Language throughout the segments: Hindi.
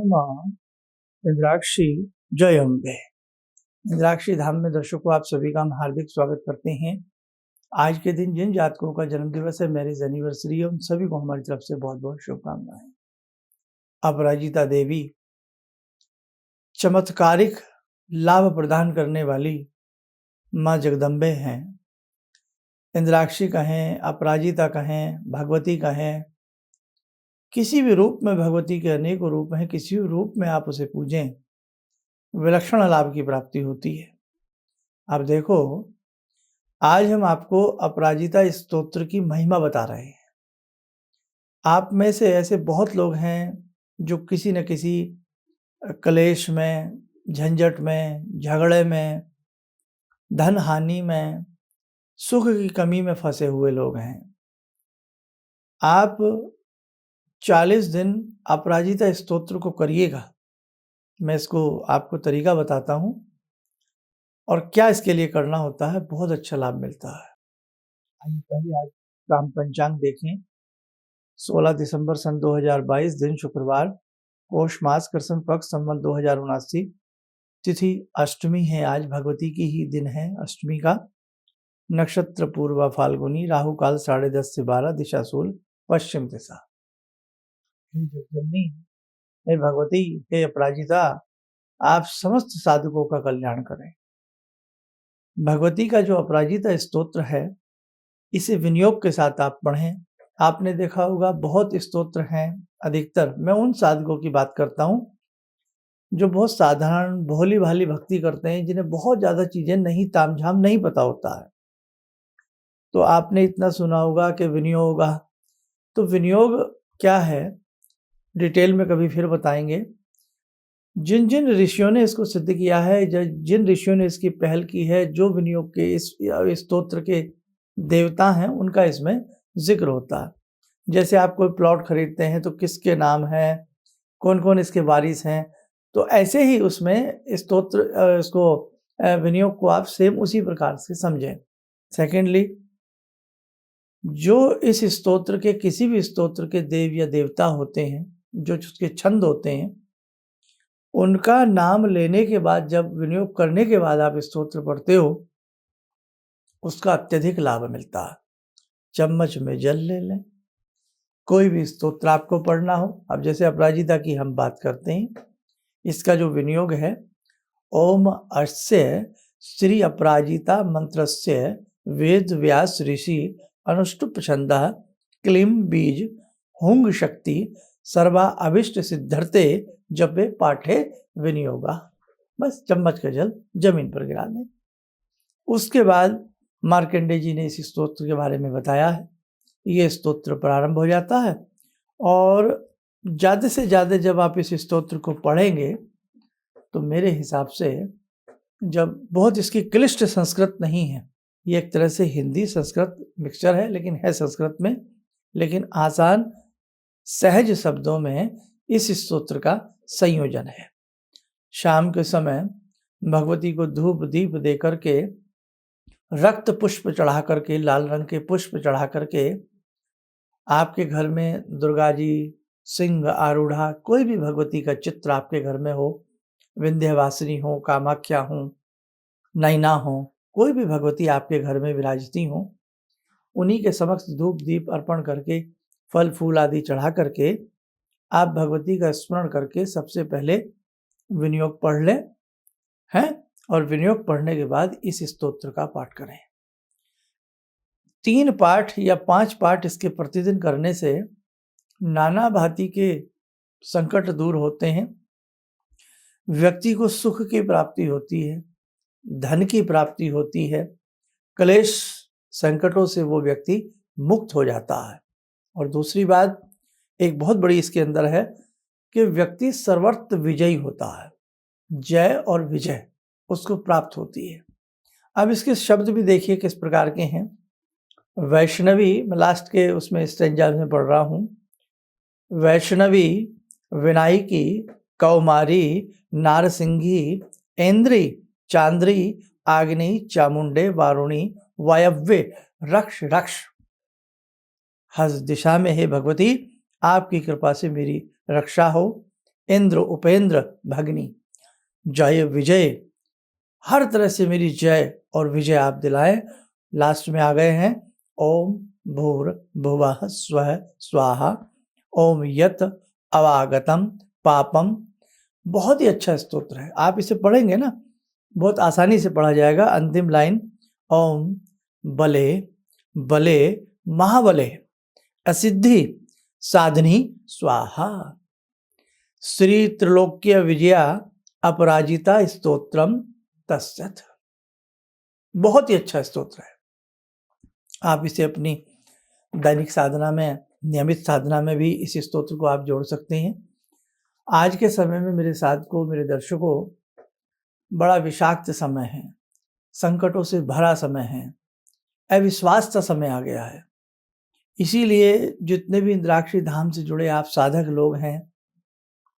नमः। इंद्राक्षी जय अम्बे। इंद्राक्षी धाम में दर्शकों आप सभी का हम हार्दिक स्वागत करते हैं। आज के दिन जिन जातकों का जन्म दिवस है, मैरिज एनिवर्सरी है, उन सभी को हमारी तरफ से बहुत बहुत शुभकामनाएं। अपराजिता देवी चमत्कारिक लाभ प्रदान करने वाली माँ जगदम्बे हैं। इंद्राक्षी कहें, अपराजिता कहें, भगवती कहें, किसी भी रूप में भगवती के अनेक रूप हैं, किसी भी रूप में आप उसे पूजें, विलक्षण लाभ की प्राप्ति होती है। अब देखो, आज हम आपको अपराजिता स्तोत्र की महिमा बता रहे हैं। आप में से ऐसे बहुत लोग हैं जो किसी न किसी क्लेश में, झंझट में, झगड़े में, धन हानि में, सुख की कमी में फंसे हुए लोग हैं। आप 40 दिन अपराजिता स्तोत्र को करिएगा। मैं इसको आपको तरीका बताता हूँ और क्या इसके लिए करना होता है, बहुत अच्छा लाभ मिलता है। आइए पहले आज राम पंचांग देखें। 16 दिसंबर सन 2022, दिन शुक्रवार, पौष मास, कृष्ण पक्ष, संवत 2079, तिथि अष्टमी है। आज भगवती की ही दिन है अष्टमी का। नक्षत्र पूर्वा फाल्गुनी, राहु काल 10:30 से 12, दिशा शूल पश्चिम दिशा। हे जगजननी, हे भगवती, हे अपराजिता, आप समस्त साधकों का कल्याण करें। भगवती का जो अपराजिता स्तोत्र है, इसे विनियोग के साथ आप पढ़ें। आपने देखा होगा बहुत स्तोत्र हैं। अधिकतर मैं उन साधकों की बात करता हूँ जो बहुत साधारण भोली भाली भक्ति करते हैं, जिन्हें बहुत ज़्यादा चीज़ें नहीं, तामझाम नहीं पता होता है। तो आपने इतना सुना होगा कि विनियोग। तो विनियोग क्या है, डिटेल में कभी फिर बताएंगे। जिन जिन ऋषियों ने इसको सिद्ध किया है, जिन ऋषियों ने इसकी पहल की है, जो विनियोग के इस स्तोत्र के देवता हैं, उनका इसमें जिक्र होता है। जैसे आप कोई प्लॉट खरीदते हैं तो किसके नाम है, कौन कौन इसके वारिस हैं, तो ऐसे ही उसमें स्तोत्र इसको विनियोग को आप सेम उसी प्रकार से समझें। सेकेंडली, जो इस स्तोत्र के, किसी भी स्तोत्र के देव या देवता होते हैं, जो उसके छंद होते हैं, उनका नाम लेने के बाद, जब विनियोग करने के बाद आप स्तोत्र पढ़ते हो, उसका अत्यधिक लाभ मिलता है। चम्मच में जल ले लें। कोई भी स्तोत्र आपको पढ़ना हो, अब जैसे अपराजिता की हम बात करते हैं, इसका जो विनियोग है, ओम अस्य श्री अपराजिता मंत्रस्य वेद व्यास ऋषि अनुष्टुप छंदः क्लीं बीज हुंग शक्ति सर्वा अभिष्ट सिद्धर्ते जपे पाठे विनियोगा। बस चम्मच का जल जमीन पर गिरा दें। उसके बाद मार्कंडेय जी ने इस स्तोत्र के बारे में बताया है। ये स्तोत्र प्रारंभ हो जाता है और ज़्यादा से ज़्यादा जब आप इस स्तोत्र को पढ़ेंगे तो मेरे हिसाब से, जब बहुत इसकी क्लिष्ट संस्कृत नहीं है, ये एक तरह से हिंदी संस्कृत मिक्सचर है, लेकिन है संस्कृत में, लेकिन आसान सहज शब्दों में इस स्तोत्र का संयोजन है। शाम के समय भगवती को धूप दीप दे करके, रक्त पुष्प चढ़ा करके, लाल रंग के पुष्प चढ़ा करके, आपके घर में दुर्गा जी, सिंह आरूढ़ा, कोई भी भगवती का चित्र आपके घर में हो, विंध्यवासिनी हो, कामाख्या हो, नैना हो, कोई भी भगवती आपके घर में विराजती हो, उन्हीं के समक्ष धूप दीप अर्पण करके, फल फूल आदि चढ़ा करके, आप भगवती का स्मरण करके सबसे पहले विनियोग पढ़ लें हैं, और विनियोग पढ़ने के बाद इस स्तोत्र का पाठ करें। 3 पाठ या 5 पाठ इसके प्रतिदिन करने से नाना भांति के संकट दूर होते हैं, व्यक्ति को सुख की प्राप्ति होती है, धन की प्राप्ति होती है, क्लेश संकटों से वो व्यक्ति मुक्त हो जाता है। और दूसरी बात एक बहुत बड़ी इसके अंदर है कि व्यक्ति सर्वत्र विजयी होता है। जय और विजय उसको प्राप्त होती है। अब इसके शब्द भी देखिए किस प्रकार के हैं। वैष्णवी, मैं लास्ट के उसमें स्टेंजा में पढ़ रहा हूँ। वैष्णवी, विनायकी, कौमारी, नारसिंही, ऐन्द्री, चांद्री, आग्नि, चामुंडे, वारुणी, वायव्य, रक्ष रक्ष। हर दिशा में हे भगवती, आपकी कृपा से मेरी रक्षा हो, इंद्र उपेंद्र भगनी, जय विजय, हर तरह से मेरी जय और विजय आप दिलाएं। लास्ट में आ गए हैं ओम भूर भुवः स्वः स्वाहा ओम यत अवागतम पापम। बहुत ही अच्छा स्तोत्र है, आप इसे पढ़ेंगे ना बहुत आसानी से पढ़ा जाएगा। अंतिम लाइन ओम बले बले महाबले असिद्धि साधनी स्वाहा श्री त्रिलोक्य विजया अपराजिता स्तोत्रम तस्यथ। बहुत ही अच्छा स्तोत्र है, आप इसे अपनी दैनिक साधना में, नियमित साधना में भी इस स्तोत्र को आप जोड़ सकते हैं। आज के समय में मेरे साधकों, मेरे दर्शकों, बड़ा विषाक्त समय है, संकटों से भरा समय है, अविश्वास का समय आ गया है। इसीलिए जितने भी इंद्राक्षी धाम से जुड़े आप साधक लोग हैं,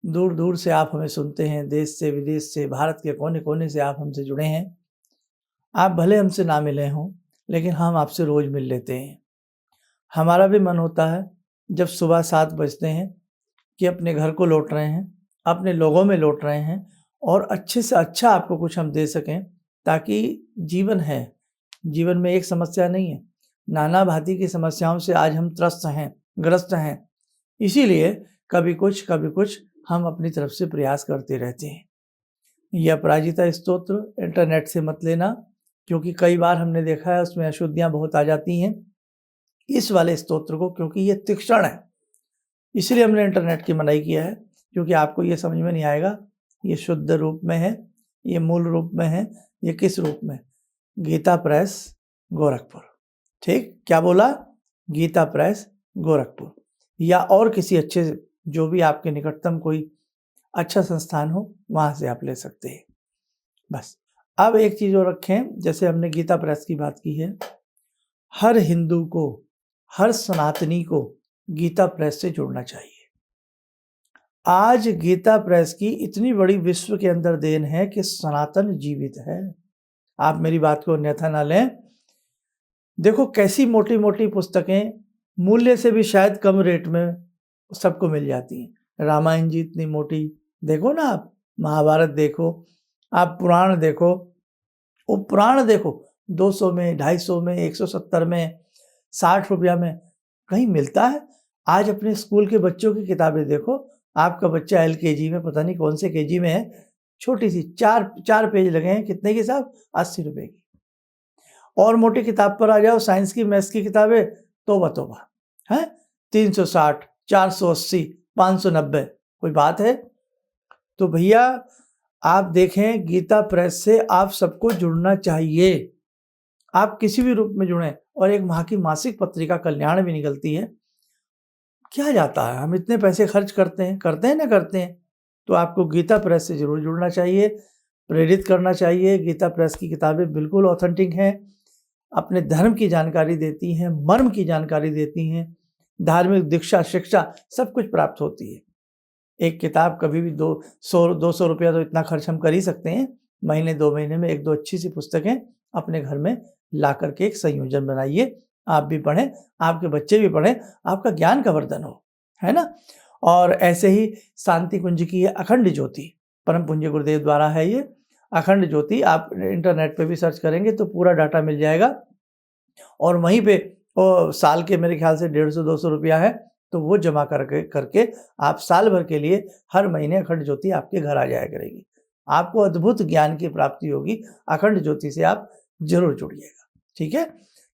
दूर दूर से आप हमें सुनते हैं, देश से विदेश से, भारत के कोने कोने से आप हमसे जुड़े हैं। आप भले हमसे ना मिले हों, लेकिन हम आपसे रोज़ मिल लेते हैं। हमारा भी मन होता है जब सुबह 7 बजते हैं कि अपने घर को लौट रहे हैं, अपने लोगों में लौट रहे हैं और अच्छे से अच्छा आपको कुछ हम दे सकें, ताकि जीवन है, जीवन में एक समस्या नहीं है, नाना भांति की समस्याओं से आज हम त्रस्त हैं, ग्रस्त हैं। इसीलिए कभी कुछ हम अपनी तरफ से प्रयास करते रहते हैं। यह अपराजिता स्तोत्र इंटरनेट से मत लेना, क्योंकि कई बार हमने देखा है उसमें अशुद्धियाँ बहुत आ जाती हैं। इस वाले स्तोत्र को, क्योंकि ये तीक्ष्ण है, इसलिए हमने इंटरनेट की मनाही किया है, क्योंकि आपको ये समझ में नहीं आएगा ये शुद्ध रूप में है, ये मूल रूप में है, ये किस रूप में। गीता प्रेस गोरखपुर, ठीक, क्या बोला, गीता प्रेस गोरखपुर, या और किसी अच्छे, जो भी आपके निकटतम कोई अच्छा संस्थान हो, वहाँ से आप ले सकते हैं। बस अब एक चीज़ और रखें, जैसे हमने गीता प्रेस की बात की है, हर हिंदू को, हर सनातनी को गीता प्रेस से जुड़ना चाहिए। आज गीता प्रेस की इतनी बड़ी विश्व के अंदर देन है कि सनातन जीवित है। आप मेरी बात को अन्यथा ना लें। देखो कैसी मोटी मोटी पुस्तकें मूल्य से भी शायद कम रेट में सबको मिल जाती हैं। रामायण जी इतनी मोटी, देखो ना आप, महाभारत देखो, आप पुराण देखो, वो पुराण देखो 200 में, 250 में, 170 में, 60 रुपया में कहीं मिलता है। आज अपने स्कूल के बच्चों की किताबें देखो, आपका बच्चा LKG में, पता नहीं कौन से KG में है, छोटी सी 4 पेज लगे हैं, कितने की साहब, 80 रुपये की। और मोटी किताब पर आ जाओ, साइंस की, मैथ्स की किताबें, तोबा है 360, 480, 590, कोई बात है। तो भैया आप देखें, गीता प्रेस से आप सबको जुड़ना चाहिए। आप किसी भी रूप में जुड़ें, और एक माह की मासिक पत्रिका कल्याण भी निकलती है। क्या जाता है, हम इतने पैसे खर्च करते हैं ना करते हैं, तो आपको गीता प्रेस से जरूर जुड़ना चाहिए, प्रेरित करना चाहिए। गीता प्रेस की किताबें बिल्कुल ऑथेंटिक हैं, अपने धर्म की जानकारी देती हैं, मर्म की जानकारी देती हैं, धार्मिक दीक्षा, शिक्षा सब कुछ प्राप्त होती है। एक किताब कभी भी 200 रुपया तो इतना खर्च हम कर ही सकते हैं। महीने 2 महीने में 1-2 अच्छी सी पुस्तकें अपने घर में ला करके एक संयोजन बनाइए, आप भी पढ़ें, आपके बच्चे भी पढ़ें, आपका ज्ञान का वर्धन हो, है ना। और ऐसे ही शांति कुंज की है अखंड ज्योति, परम पूज्य गुरुदेव द्वारा है ये अखंड ज्योति। आप इंटरनेट पे भी सर्च करेंगे तो पूरा डाटा मिल जाएगा, और वहीं पे वो साल के मेरे ख्याल से 150-200 रुपया है, तो वो जमा करके आप साल भर के लिए हर महीने अखंड ज्योति आपके घर आ जाया करेगी। आपको अद्भुत ज्ञान की प्राप्ति होगी। अखंड ज्योति से आप जरूर जुड़िएगा, ठीक है।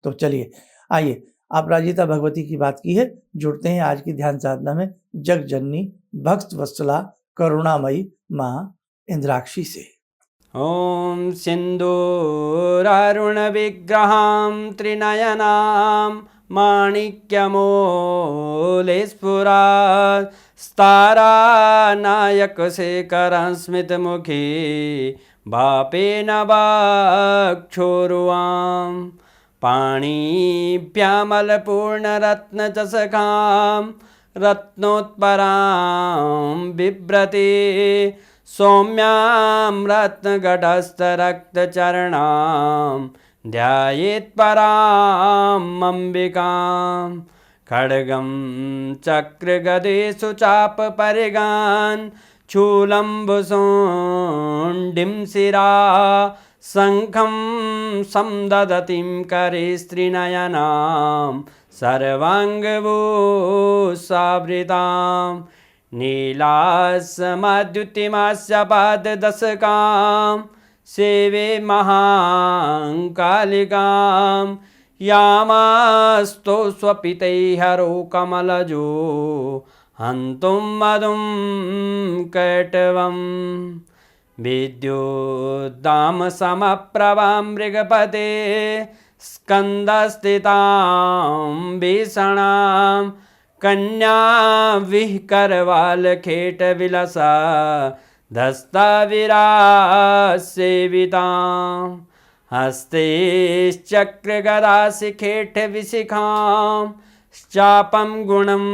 तो चलिए, आइए, आप राजिता भगवती की बात की है, जुड़ते हैं आज की ध्यान साधना में जग जननी भक्त वत्सला करुणामयी माँ इंद्राक्षी से। ॐ सिन्दूरारुणविग्रहां त्रिनयनां माणिक्यमूलस्फुरात् स्तारानायकशेखरं स्मितमुखी भापेन वक्षोरुवां पाणिभ्यामलपूर्णरत्नचषकां रत्नोत्परां बिभ्रति सौम्यां रत्नघटस्थरक्तचरणां ध्यायेत्पराम् अम्बिकां खड्गं चक्रगदेषु चापपरिगान् चूलम्बुसुण्डिं शिरा शङ्खं संदधतीं करे स्त्रीनयनां सर्वाङ्गभूषावृतां नीलास्मद्युतिमास्य पाददशकां सेवे महाकालिकां यामास्तो स्वपितैहरो कमलजो हन्तुं मधुं कैटवम् विद्युद्दाम समप्रभां मृगपते स्कन्दस्थितां भीषणां कन्या विहकरवालखेटविलसा धस्ताविरासेवितां हस्तैश्चक्रगदाशिखेटविशिखां चापं गुणं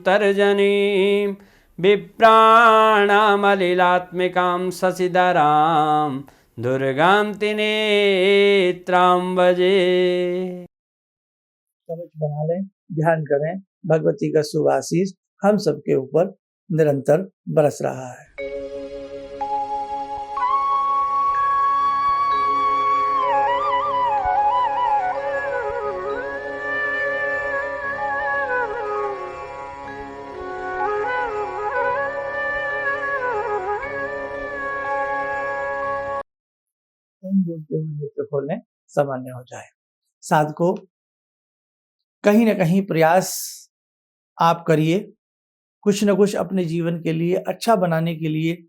तर्जनीं विप्राणामलिलात्मिकां शशिधरां दुर्गां त्रिनेत्रां भजे। कवच बना लें, ध्यान करें, भगवती का शुभ आशीष हम सबके ऊपर निरंतर बरस रहा है। बोलते हुए नेत्र खोलें, सामान्य हो जाए। साधकों, कहीं ना कहीं प्रयास आप करिए, कुछ न कुछ अपने जीवन के लिए अच्छा बनाने के लिए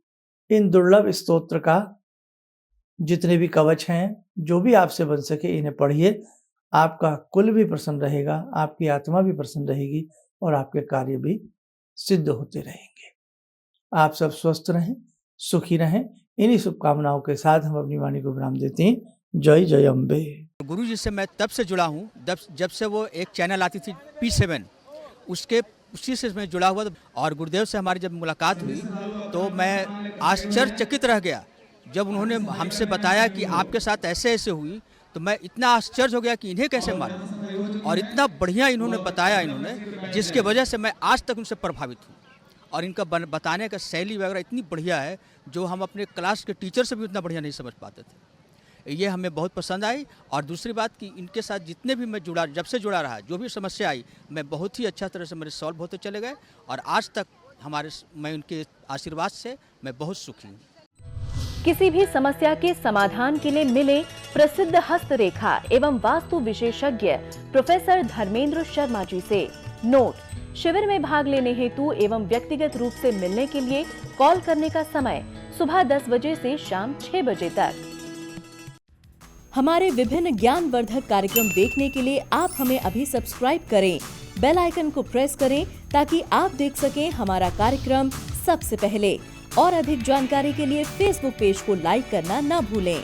इन दुर्लभ स्तोत्र का जितने भी कवच हैं, जो भी आपसे बन सके इन्हें पढ़िए। आपका कुल भी प्रसन्न रहेगा, आपकी आत्मा भी प्रसन्न रहेगी और आपके कार्य भी सिद्ध होते रहेंगे। आप सब स्वस्थ रहें, सुखी रहें। इन्हीं शुभकामनाओं के साथ हम अपनी वाणी को विराम देते हैं। जय जय अम्बे। गुरु जी से मैं तब से जुड़ा हूँ जब से वो एक चैनल आती थी P7, उसी से मैं जुड़ा हुआ। और गुरुदेव से हमारी जब मुलाकात हुई तो मैं आश्चर्यचकित रह गया जब उन्होंने हमसे बताया कि आपके साथ ऐसे ऐसे हुई। तो मैं इतना आश्चर्य हो गया कि इन्हें कैसे मालूम, और इतना बढ़िया इन्होंने बताया जिसके वजह से मैं आज तक उनसे प्रभावित हूँ। और इनका बताने का शैली वगैरह इतनी बढ़िया है जो हम अपने क्लास के टीचर से भी उतना बढ़िया नहीं समझ पाते थे। ये हमें बहुत पसंद आई। और दूसरी बात कि इनके साथ जितने भी मैं जुड़ा, जब से जुड़ा रहा, जो भी समस्या आई, मैं बहुत ही अच्छा तरह से मेरे सॉल्व होते चले गए। और आज तक मैं उनके आशीर्वाद से मैं बहुत सुखी हूँ। किसी भी समस्या के समाधान के लिए मिले प्रसिद्ध हस्तरेखा एवं वास्तु विशेषज्ञ प्रोफेसर धर्मेंद्र शर्मा जी से। नोट: शिविर में भाग लेने हेतु एवं व्यक्तिगत रूप से मिलने के लिए कॉल करने का समय सुबह 10 बजे से शाम 6 बजे तक। हमारे विभिन्न ज्ञानवर्धक कार्यक्रम देखने के लिए आप हमें अभी सब्सक्राइब करें, बेल आइकन को प्रेस करें ताकि आप देख सकें हमारा कार्यक्रम सबसे पहले। और अधिक जानकारी के लिए फेसबुक पेज को लाइक करना न भूलें।